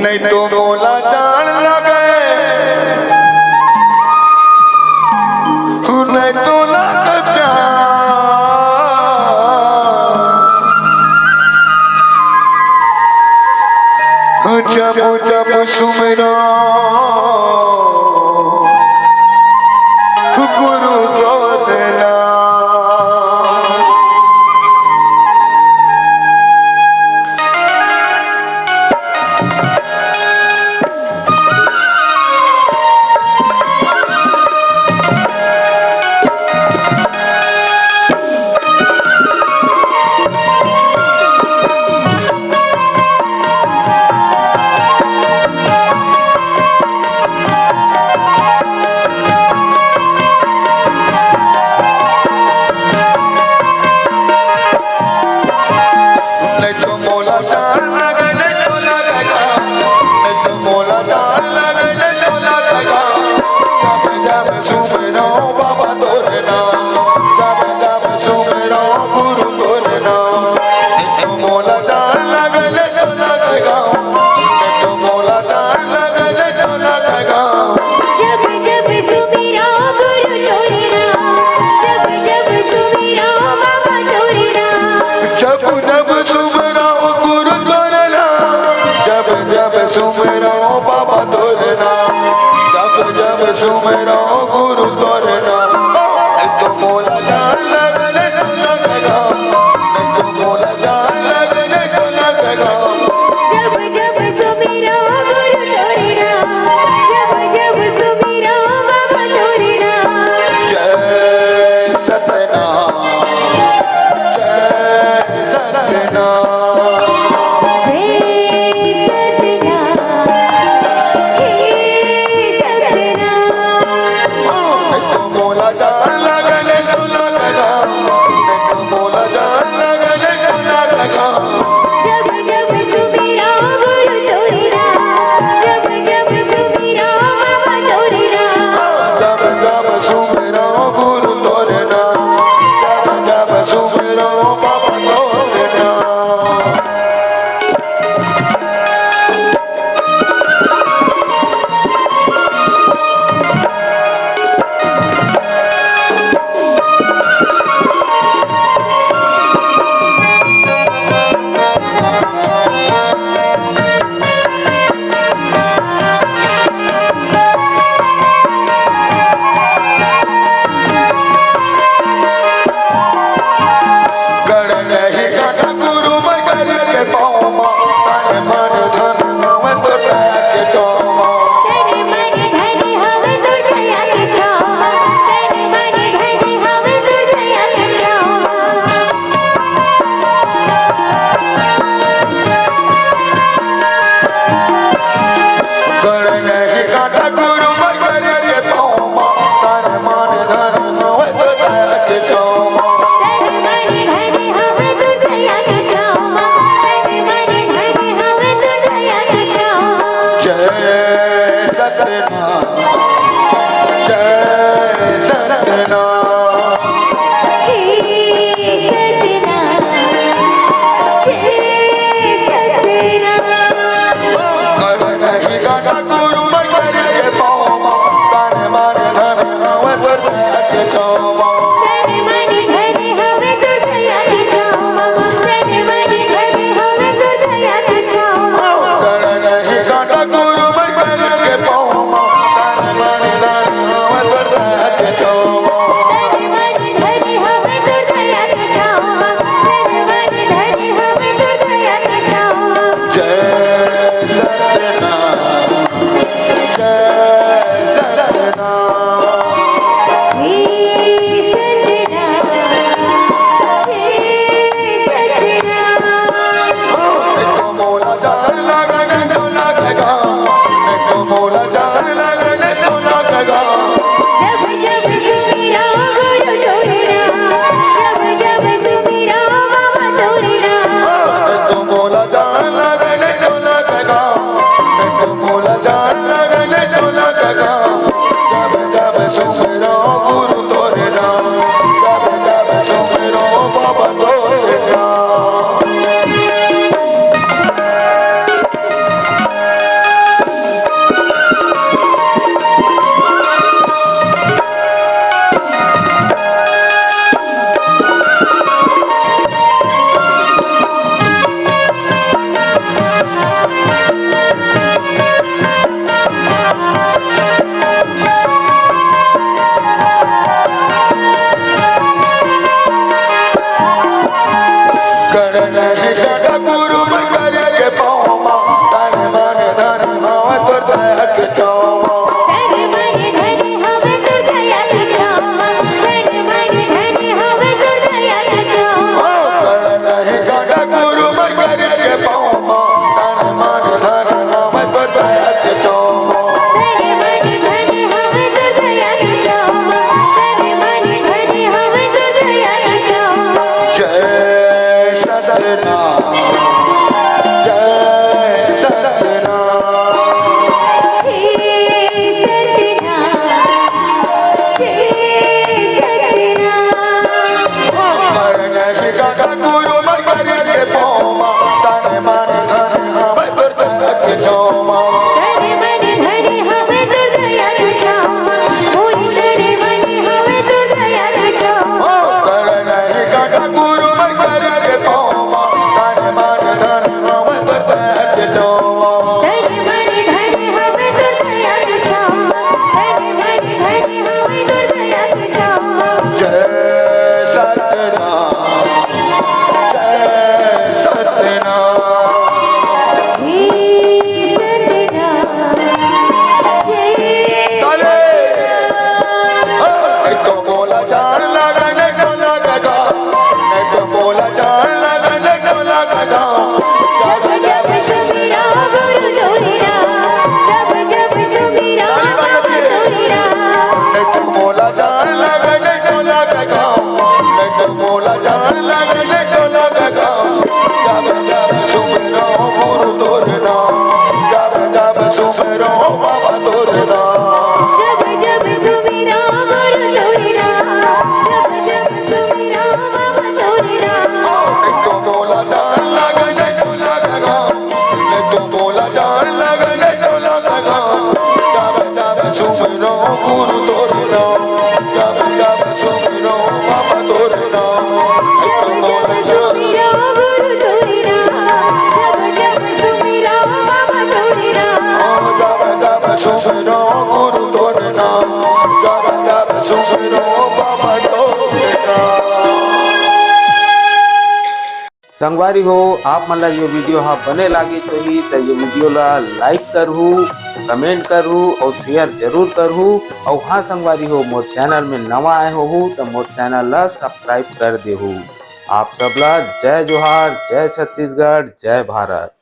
नहीं तो बोला जान लगे, नहीं तो लग प्यार। जब जब सुमिरो गुरु को देना, सुमेरो बाबा तोरना, जब जब सुमेरो गुरु तोरना। तो मोला जान लगने तो लगेगा, तो मोला जान लगने तो लगेगा। जब जब सुमेरो गुरु तोरना, जब जब सुमेरो बाबा तोरना। जय सतनाम, जय सतनाम। दया के छावा तन मन धन हवे तो दया के छावा तन मन धन हवे तो दया के छावा कर नहीं काका गुरु मर करे के पावा तन मन धन हवे तो दया के छावा तन मन धन हवे तो दया के छावा तन मन धन हवे तो दया के छावा जय सतनाम जय सतनाम हे सतनाम हे सतनाम करने काका गुरु मर करे के पावा तन मन धन हवे तो दया के छावा तन मन धन हवे तो दया के छावा मोरी तन मन हवे तो दया के छावा करने काका गुरु मर करे के पावा तन मन धन हवे तो दया के छावा तन मन धन हवे तो दया के छावा तन मन धन हवे तो दया के छावा जय सतनाम जय सतनाम हे सतनाम जय ताले नहीं तो बोला जान लगा नहीं तो लगेगा नहीं तो बोला जान लगा नहीं तो लगेगा जब जब सुमिरा गुरु तोरेरा जब जब सुमिरा बाबा तोरेरा नहीं तो बोला जान लगा नहीं तो लगेगा नहीं तो बोला जान लगा नहीं तो लगेगा जब जब सुमिरो गुरु तोरना जब जब सुमिरो बाबा तोरना जब जब सुमिरा गुरु तोरेरा जब जब सुमिरा बाबा तोरेरा नहीं तो बोला जान लगा नहीं तो लगेगा नहीं तो बोला जान लगा नहीं तो लगेगा जब जब सुमिरो गुरु तोरना जब जब सुमिरो बाबा तोरना नहीं तो बोला जान सुमिरा गुरु तोरेरा जब जब सुमिरा बाबा तोरेरा जब जब सुमिरो गुरु तोरना जब जब सुमिरो बाबा तोरना। संगवारी हो आप मन ला ये वीडियो हाँ बने लागी सही तो ये वीडियो ला लाइक करहू कमेंट करहू और शेयर जरूर करहू और हाँ संगवारी हो मोर चैनल में नवा आए हो तो मोर चैनल ला सब्सक्राइब कर देहू। आप सबला जय जोहार जय छत्तीसगढ़ जय भारत।